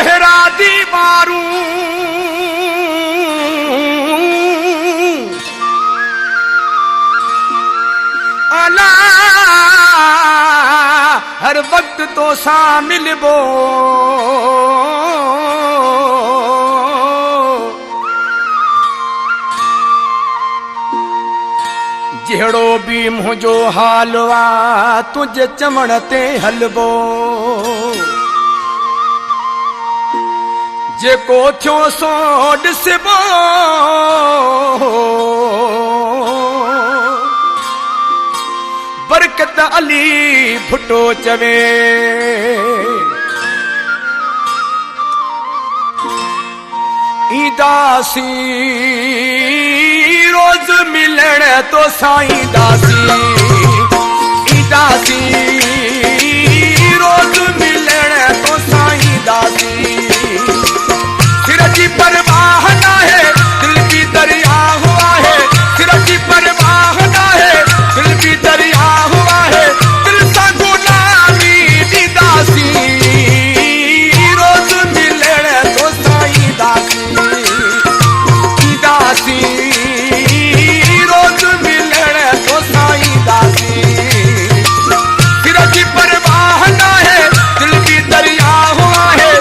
पहरा दी मारू अला हर वक्त तो सा मिलबो जहिड़ो भी मुंहिंजो हाल आ तुझे चवण ते हलबो जेको थियो सो ॾिसबो बरकत अली भुट्टो चवे ईंदासी रोज मिलण तो साईं दासी ईंदासी रोज मिलण तो साईं दासी सिर जी परवाह ना है दिल की दरिया हुआ है सिर जी परवाह ना है दिल की दरिया हुआ है दिल सा गुलामी दी दासी रोज मिलण तो साईं दासी दासी रोज मिलण तो साईं दासी सिर की परवाह ना है दिल की दरिया हुआ है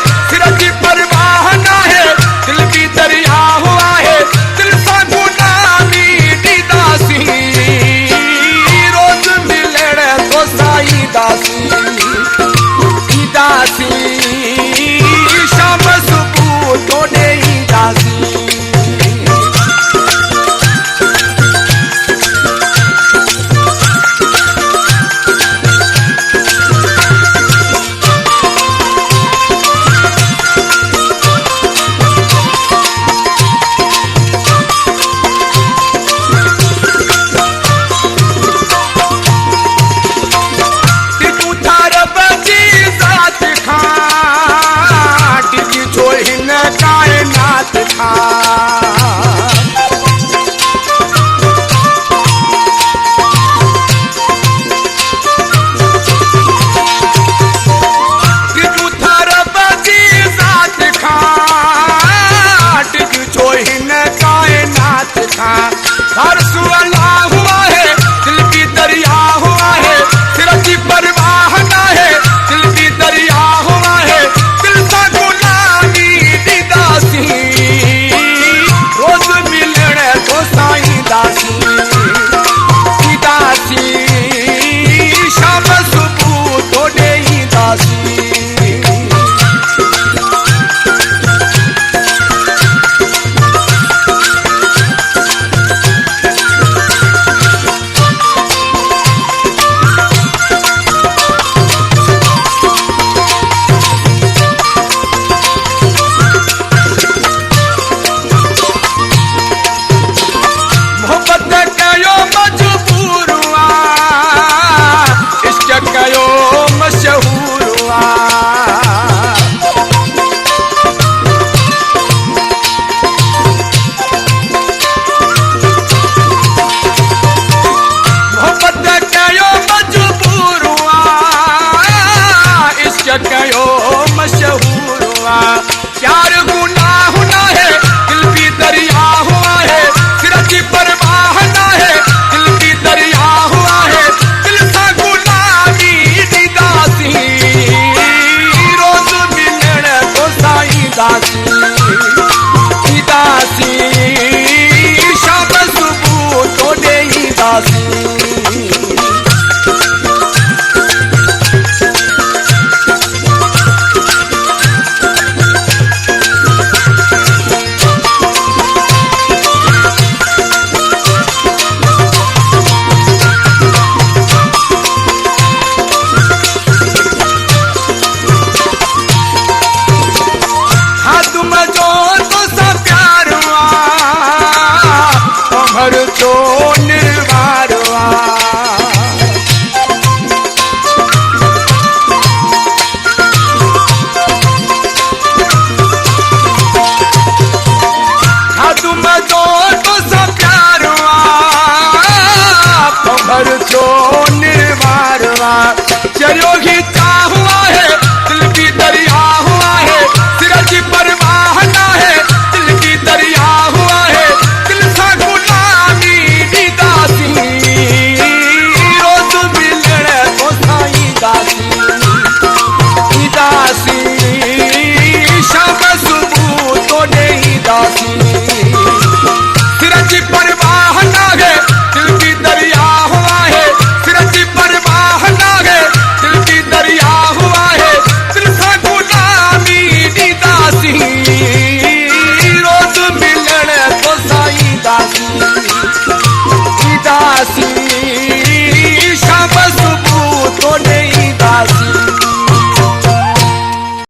दासी